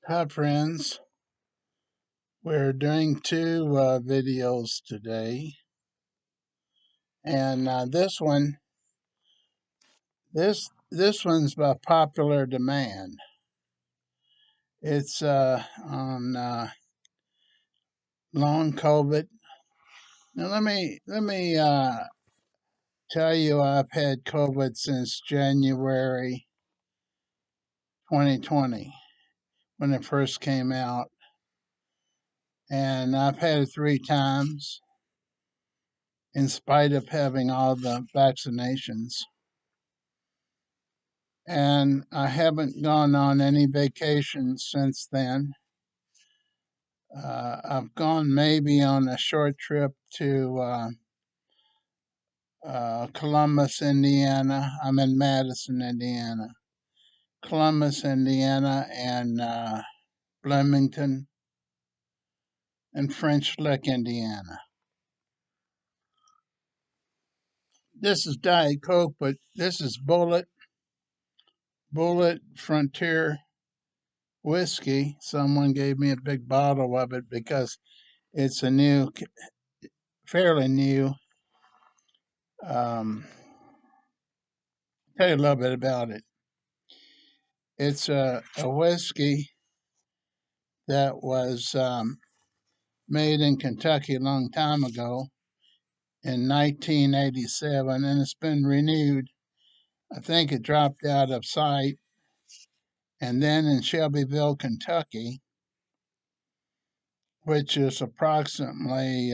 Hi, friends. We're doing two videos today, and this one's by popular demand. It's on long COVID. Now, let me tell you, I've had COVID since January 2020 when it first came out, and I've had it 3 times in spite of having all the vaccinations. And I haven't gone on any vacations since then. I've gone maybe on a short trip to Columbus, Indiana. I'm in Madison, Indiana. Columbus, Indiana, and Bloomington and French Lick, Indiana. This is Diet Coke, but this is Bullet Frontier whiskey. Someone gave me a big bottle of it because it's fairly new. Tell you a little bit about it. It's a whiskey that was made in Kentucky a long time ago in 1987, and it's been renewed. I think it dropped out of sight, and then in Shelbyville, Kentucky, which is approximately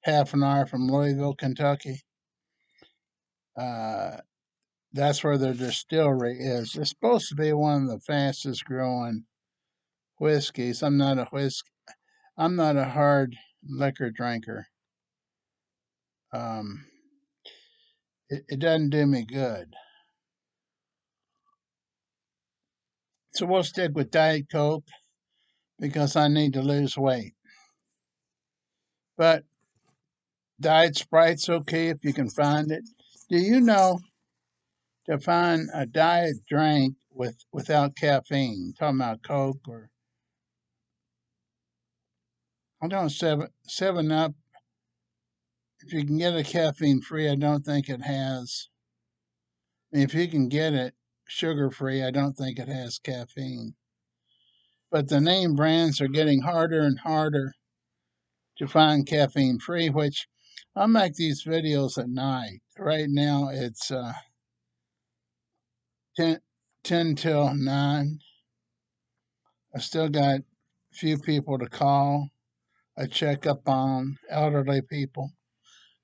half an hour from Louisville, Kentucky. Uh, that's where the distillery is. It's supposed to be one of the fastest growing whiskeys. I'm not a hard liquor drinker. Um, it doesn't do me good. So we'll stick with Diet Coke because I need to lose weight. But Diet Sprite's okay if you can find it. Do you know to find a diet drink without caffeine? Talking about Coke or I don't know, Seven Up. If you can get a caffeine free, I don't think it has. If you can get it sugar free, I don't think it has caffeine. But the name brands are getting harder and harder to find caffeine free, which I make these videos at night. Right now it's 10, 10 till 9. I still got a few people to call. I check up on elderly people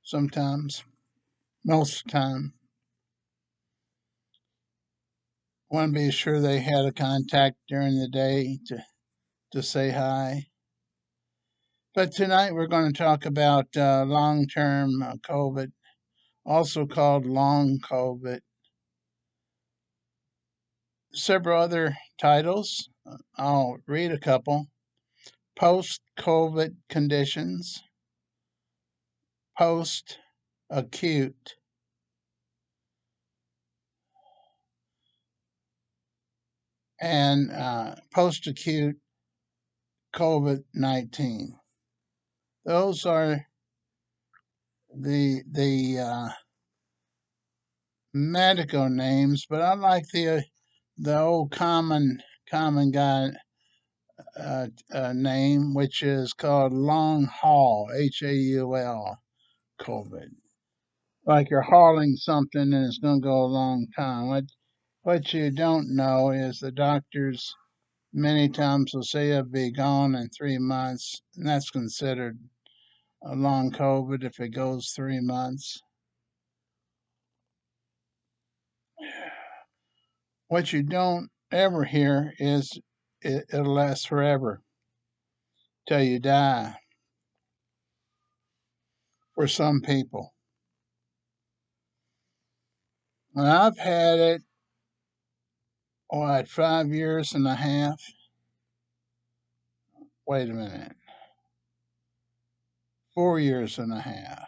sometimes, most of the time. Want to be sure they had a contact during the day to say hi. But tonight we're going to talk about long term COVID, also called long COVID. Several other titles. I'll read a couple. Post COVID conditions, post acute, and post acute COVID-19. Those are the medical names, but I like the old common guy name, which is called long haul, HAUL, COVID. Like you're hauling something and it's going to go a long time. What you don't know is the doctors many times will say it'll be gone in 3 months, and that's considered a long COVID if it goes 3 months. What you don't ever hear is it'll last forever till you die for some people. And I've had it, 5 years and a half. Wait a minute, 4 years and a half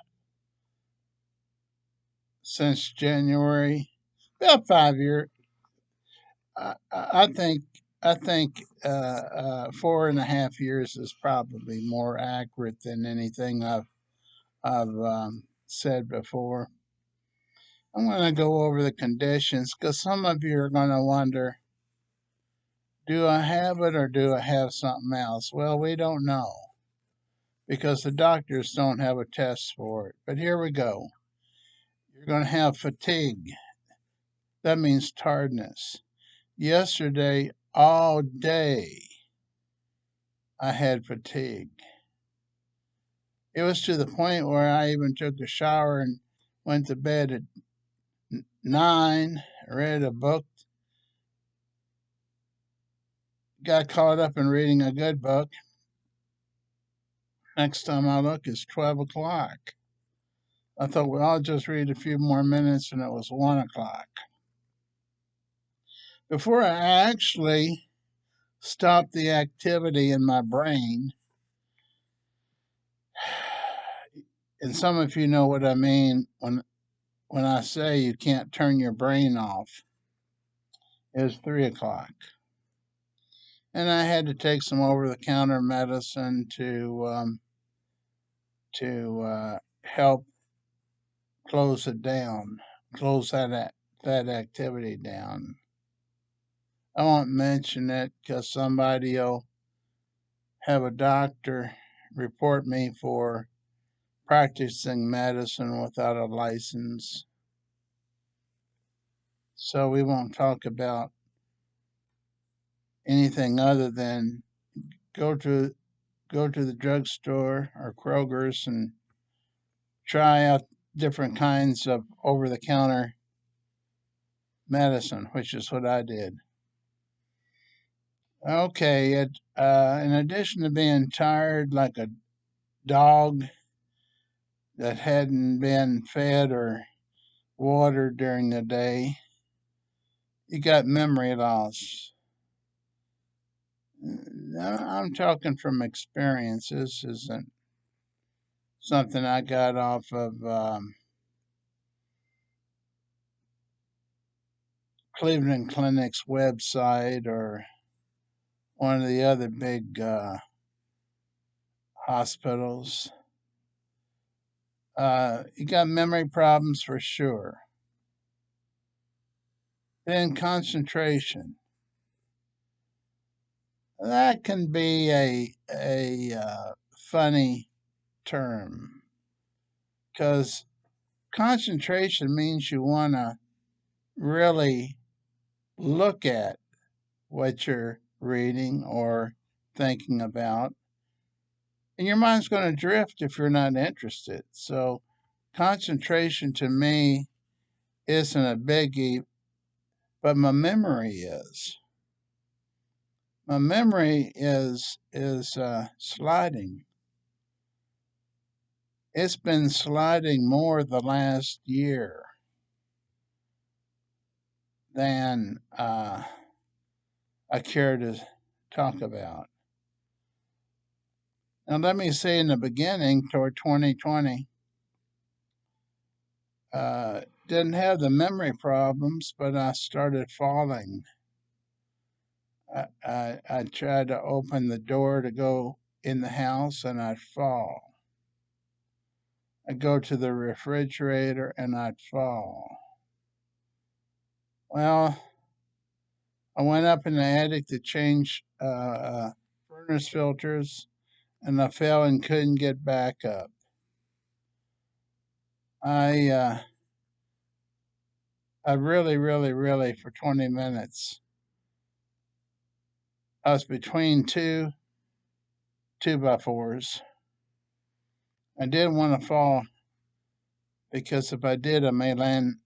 since January. About 5 years. I think I think 4.5 years is probably more accurate than anything I've said before. I'm going to go over the conditions because some of you are going to wonder, do I have it or do I have something else? Well, we don't know because the doctors don't have a test for it. But here we go. You're going to have fatigue. That means tiredness. Yesterday, all day, I had fatigue. It was to the point where I even took a shower and went to bed at 9, read a book, got caught up in reading a good book. Next time I look, it's 12 o'clock. I thought, well, I'll just read a few more minutes, and it was 1 o'clock. Before I actually stopped the activity in my brain, and some of you know what I mean when I say you can't turn your brain off, it was 3 o'clock. And I had to take some over-the-counter medicine to help close it down, close that activity down. I won't mention it because somebody will have a doctor report me for practicing medicine without a license. So we won't talk about anything other than go to the drugstore or Kroger's and try out different kinds of over-the-counter medicine, which is what I did. Okay, in addition to being tired like a dog that hadn't been fed or watered during the day, you got memory loss. I'm talking from experience. This isn't something I got off of Cleveland Clinic's website or one of the other big hospitals. You got memory problems for sure. Then concentration. That can be a funny term because concentration means you want to really look at what you're reading or thinking about, and your mind's going to drift if you're not interested. So, concentration to me isn't a biggie, but my memory is. My memory is sliding. It's been sliding more the last year than I care to talk about. Now, let me say in the beginning, toward 2020, didn't have the memory problems, but I started falling. I tried to open the door to go in the house and I'd fall. I'd go to the refrigerator and I'd fall. Well, I went up in the attic to change furnace filters and I fell and couldn't get back up. I really for 20 minutes. I was between two 2x4s. I didn't want to fall because if I did, I may land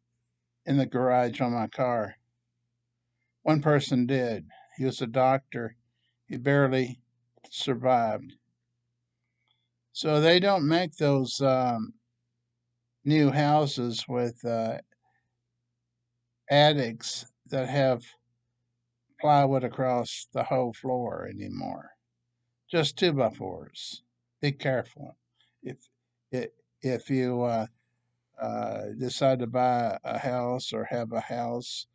in the garage on my car. One person did. He was a doctor. He barely survived. So they don't make those new houses with attics that have plywood across the whole floor anymore. Just 2x4s. Be careful. If if you decide to buy a house or have a house,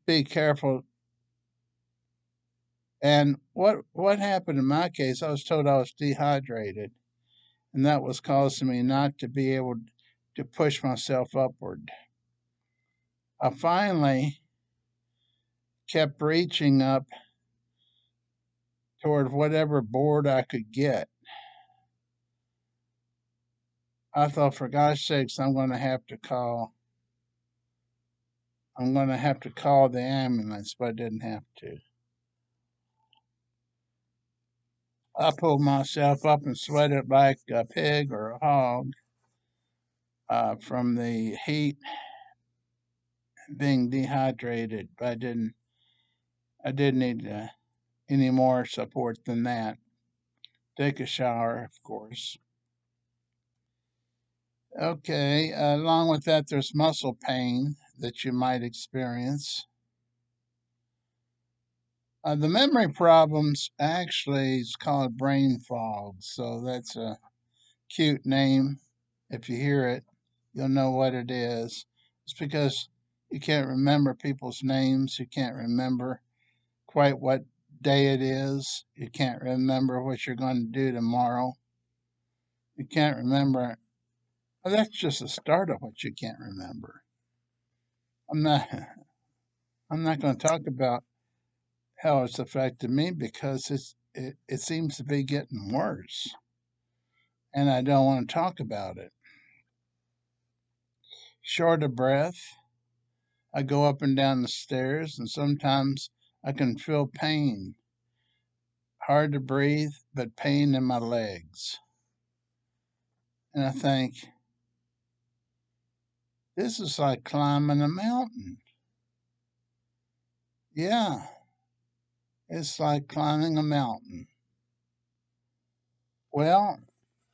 be careful And what happened in my case, I was told I was dehydrated, and that was causing me not to be able to push myself upward. I finally kept reaching up toward whatever board I could get. I thought, for gosh sakes, I'm going to have to call the ambulance, but I didn't have to. I pulled myself up and sweated like a pig or a hog from the heat, being dehydrated. But I didn't need any more support than that. Take a shower, of course. Okay, along with that, there's muscle pain that you might experience. The memory problems actually is called brain fog, so that's a cute name. If you hear it, you'll know what it is. It's because you can't remember people's names, you can't remember quite what day it is, you can't remember what you're going to do tomorrow, you can't remember. Well, that's just the start of what you can't remember. I'm not. I'm not going to talk about how it's affected me because it seems to be getting worse, and I don't want to talk about it. Short of breath, I go up and down the stairs, and sometimes I can feel pain. Hard to breathe, but pain in my legs. And I think, this is like climbing a mountain. Yeah, it's like climbing a mountain. Well,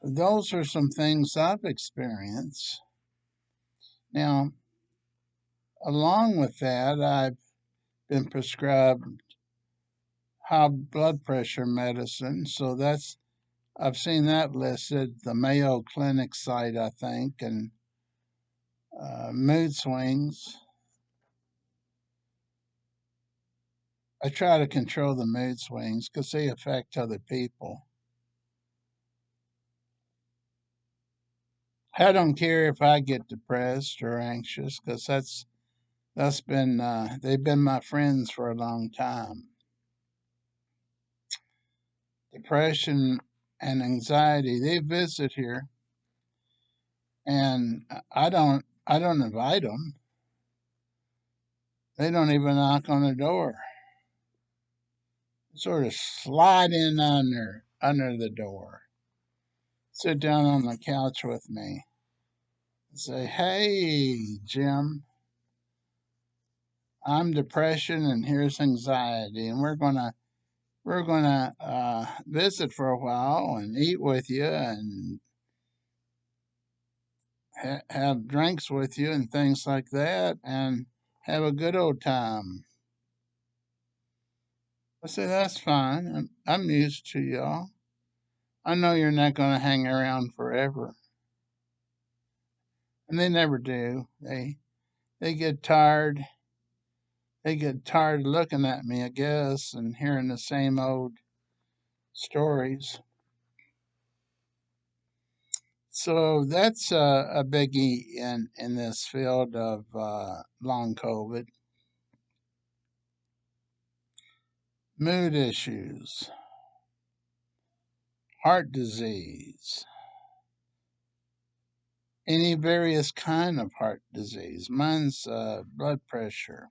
those are some things I've experienced. Now, along with that, I've been prescribed high blood pressure medicine. So I've seen that listed, the Mayo Clinic site, I think, and mood swings. I try to control the mood swings because they affect other people. I don't care if I get depressed or anxious because that's been they've been my friends for a long time. Depression and anxiety, they visit here, and I don't invite them. They don't even knock on the door. Sort of slide in under the door, sit down on the couch with me, and say, "Hey, Jim, I'm depression, and here's anxiety, and we're gonna visit for a while and eat with you and have drinks with you and things like that, and have a good old time." I say, "That's fine. I'm used to y'all. I know you're not going to hang around forever." And they never do. They get tired. They get tired looking at me, I guess, and hearing the same old stories. So that's a biggie in this field of long COVID. Mood issues, heart disease, any various kind of heart disease. Mine's blood pressure.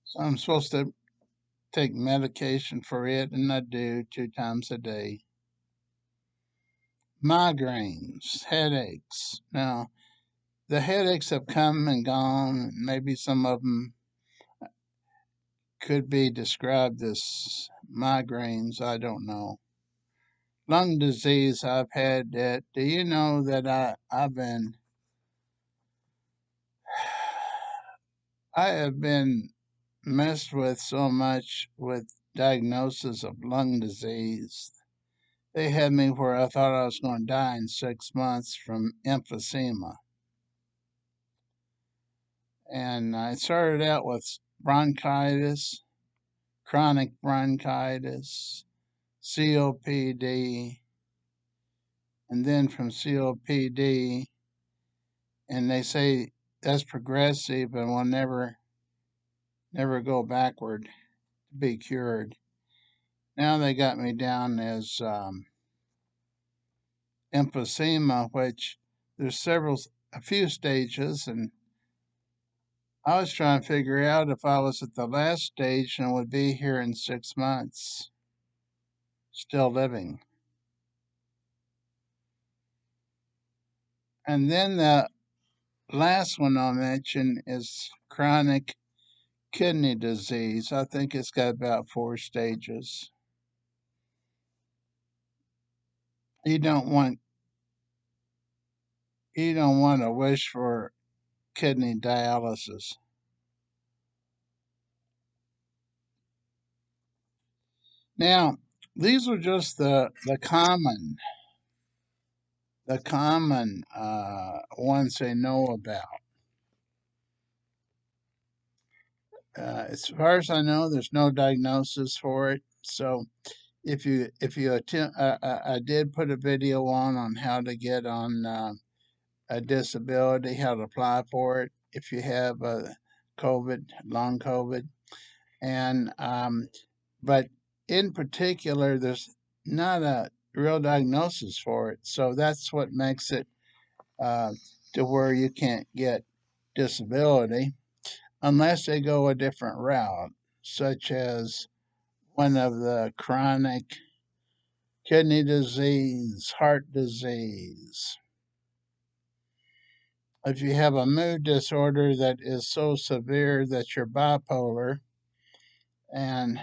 So I'm supposed to take medication for it, and I do 2 times a day. Migraines, headaches. Now, the headaches have come and gone. Maybe some of them could be described as migraines. I don't know. Lung disease, I've had that. Do you know that I have been messed with so much with diagnosis of lung disease. They had me where I thought I was going to die in 6 months from emphysema. And I started out with bronchitis, chronic bronchitis, COPD, and then from COPD, and they say that's progressive and will never go backward to be cured. Now they got me down as emphysema, which there's a few stages, and I was trying to figure out if I was at the last stage and would be here in 6 months, still living. And then the last one I'll mention is chronic kidney disease. I think it's got about 4 stages. You don't want to wish for kidney dialysis. Now, these are just the common ones they know about. As far as I know, there's no diagnosis for it. So if you attempt, I did put a video on how to get on a disability, how to apply for it if you have COVID, long COVID, and but in particular, there's not a real diagnosis for it. So that's what makes it uh, to where you can't get disability unless they go a different route, such as one of the chronic kidney disease, heart disease. If you have a mood disorder that is so severe that you're bipolar, and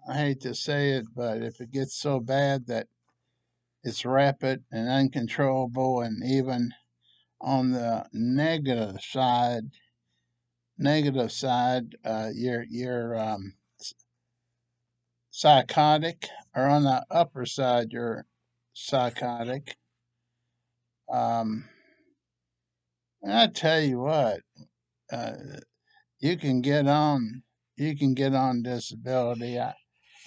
I hate to say it, but if it gets so bad that it's rapid and uncontrollable, and even on the negative side, you're psychotic, or on the upper side, you're psychotic. Um, and I tell you what, uh, you can get on, disability. I,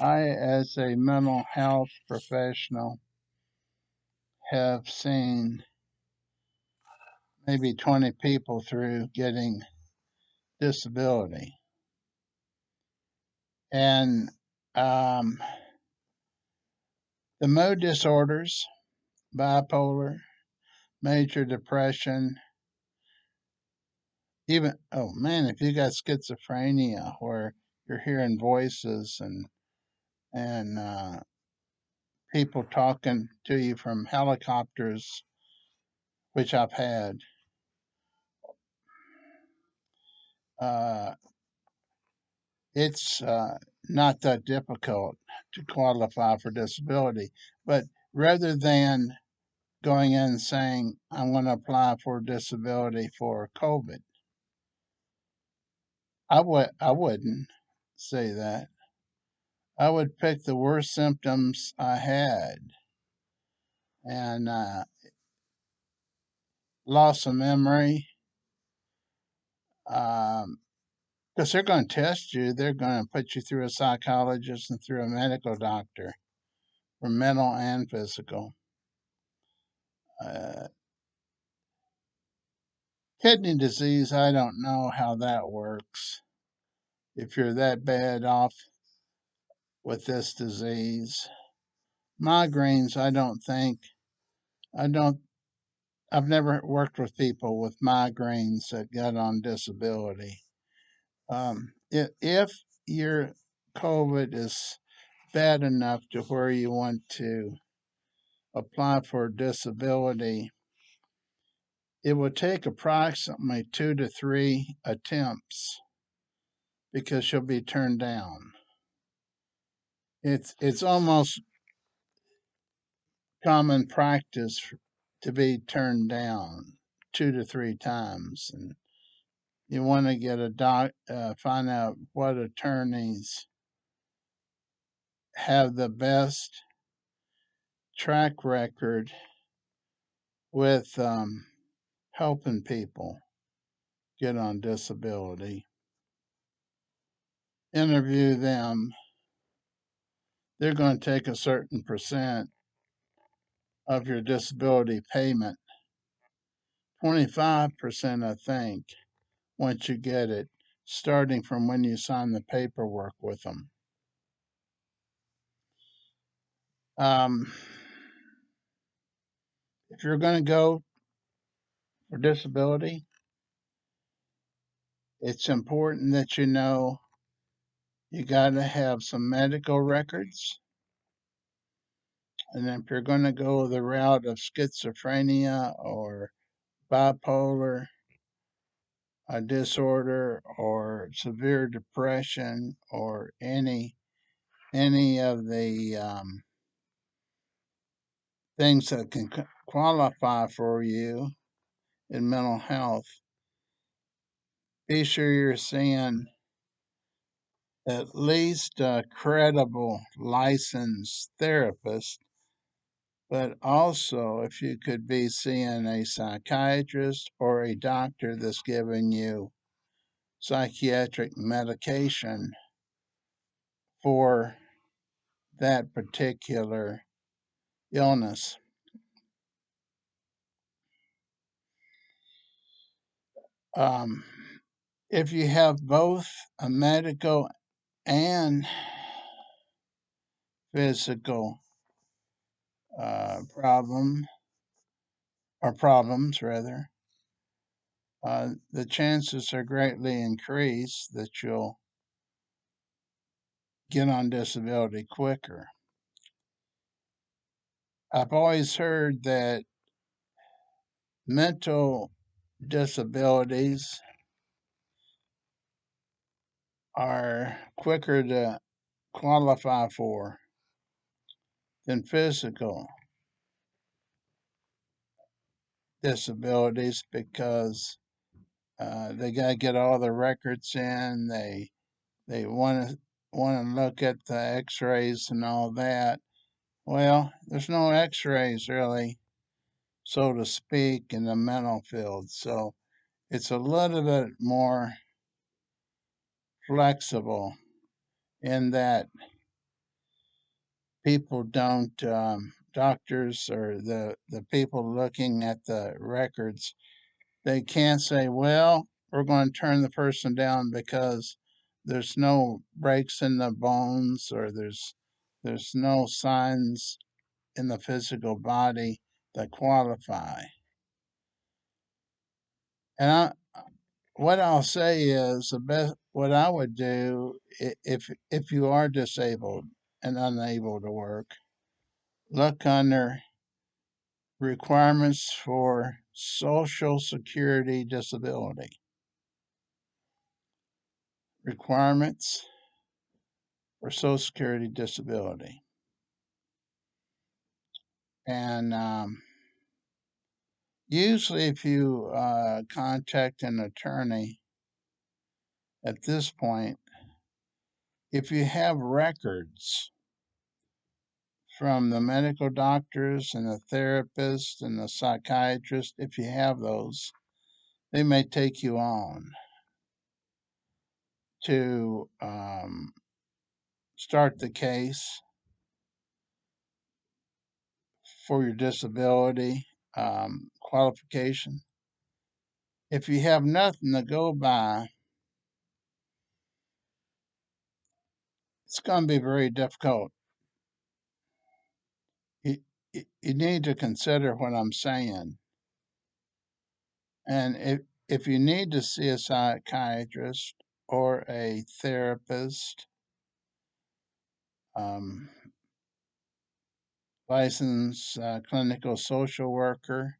as a mental health professional, have seen maybe 20 people through getting disability, and um, the mood disorders, bipolar, major depression, even, oh man, if you got schizophrenia where you're hearing voices and people talking to you from helicopters, which I've had, uh, it's not that difficult to qualify for disability. But rather than going in and saying, I'm going to apply for disability for COVID, I wouldn't say that. I would pick the worst symptoms I had, and loss of memory, because they're going to test you. They're going to put you through a psychologist and through a medical doctor for mental and physical. Uh, Kidney disease, I don't know how that works. If you're that bad off with this disease, migraines, I don't, I've never worked with people with migraines that got on disability. If your COVID is bad enough to where you want to apply for disability, it would take approximately 2 to 3 attempts because you'll be turned down. It's almost common practice to be turned down 2 to 3 times, and you want to get find out what attorneys have the best track record with helping people get on disability. interview them, they're going to take a certain percent of your disability payment, 25%, I think, once you get it, starting from when you sign the paperwork with them. If you're going to go for disability, it's important that you know you got to have some medical records. And if you're going to go the route of schizophrenia or bipolar disorder or severe depression or any of the things that can qualify for you in mental health, be sure you're seeing at least a credible licensed therapist, but also if you could be seeing a psychiatrist or a doctor that's giving you psychiatric medication for that particular illness. Um, if you have both a medical and physical problem or problems, rather, the chances are greatly increased that you'll get on disability quicker. I've always heard that mental disabilities are quicker to qualify for than physical disabilities because they got to get all the records in. They want to look at the X-rays and all that. Well, there's no X-rays really, so to speak, in the mental field. So it's a little bit more flexible in that people don't doctors or the people looking at the records, they can't say, well, we're going to turn the person down because there's no breaks in the bones or there's no signs in the physical body that qualify. And what I'll say is the best. What I would do if you are disabled and unable to work, look under requirements for Social Security disability. Requirements for Social Security disability. And usually, if you contact an attorney at this point, if you have records from the medical doctors and the therapist and the psychiatrist, if you have those, they may take you on to start the case for your disability qualification. If you have nothing to go by, it's going to be very difficult. You, you need to consider what I'm saying. And if you need to see a psychiatrist or a therapist, um, licensed clinical social worker,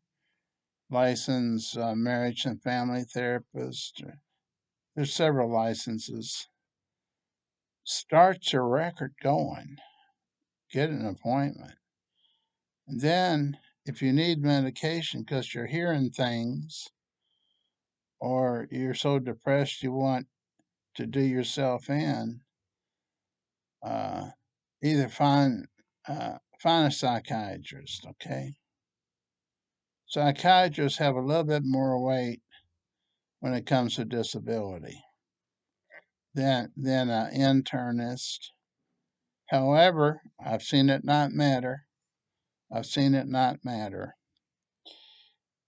licensed marriage and family therapist, there's several licenses. Start your record going, get an appointment. And then, if you need medication because you're hearing things or you're so depressed you want to do yourself in, uh, either find a psychiatrist. Okay, psychiatrists have a little bit more weight when it comes to disability. than an internist. However, I've seen it not matter. I've seen it not matter.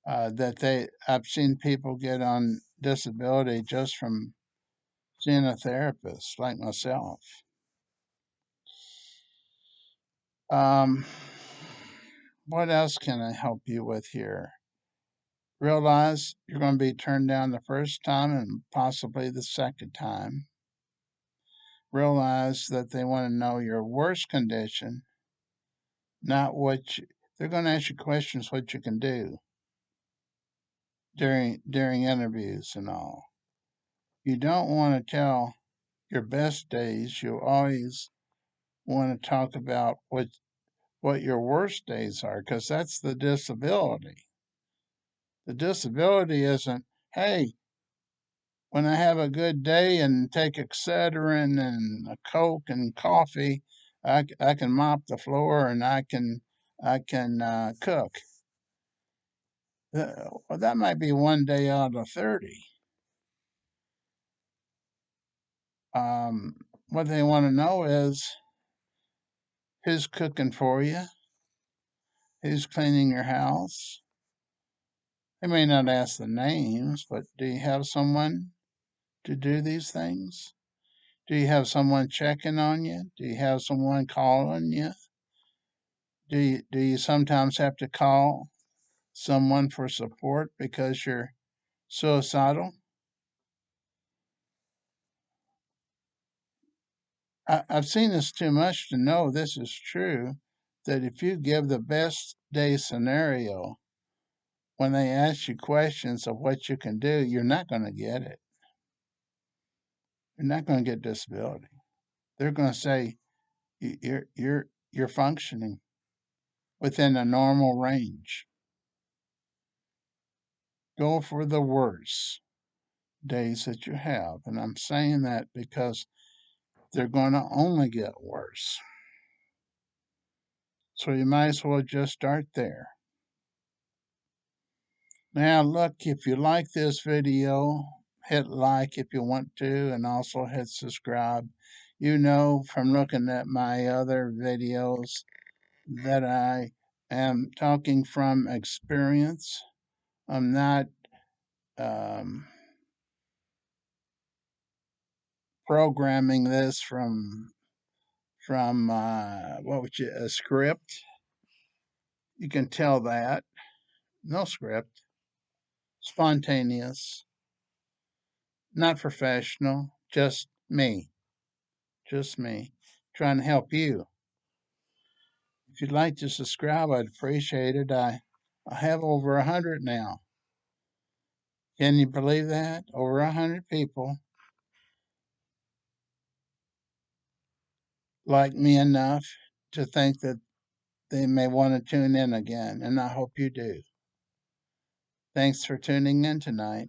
I've seen people get on disability just from seeing a therapist like myself. Um, what else can I help you with here? Realize you're going to be turned down the first time and possibly the second time. Realize that they want to know your worst condition, not they're going to ask you questions what you can do during interviews and all. You don't want to tell your best days. You always want to talk about what your worst days are, because that's the disability. The disability isn't, hey, when I have a good day and take Excedrin and a Coke and coffee, I can mop the floor and I can cook. Well, that might be one day out of 30. What they want to know is who's cooking for you, who's cleaning your house. They may not ask the names, but do you have someone to do these things? Do you have someone checking on you? Do you have someone calling you? Do you sometimes have to call someone for support because you're suicidal? I've seen this too much to know this is true, that if you give the best day scenario, when they ask you questions of what you can do, you're not going to get it. You're not going to get disability. They're going to say you're functioning within a normal range. Go for the worst days that you have. And I'm saying that because they're going to only get worse. So you might as well just start there. Now, look, if you like this video, hit like if you want to, and also hit subscribe. You know from looking at my other videos that I am talking from experience. I'm not programming this from a script. You can tell that. No script. Spontaneous. Not professional. Just me. Just me. Trying to help you. If you'd like to subscribe, I'd appreciate it. I have over 100 now. Can you believe that? Over 100 people like me enough to think that they may want to tune in again, and I hope you do. Thanks for tuning in tonight.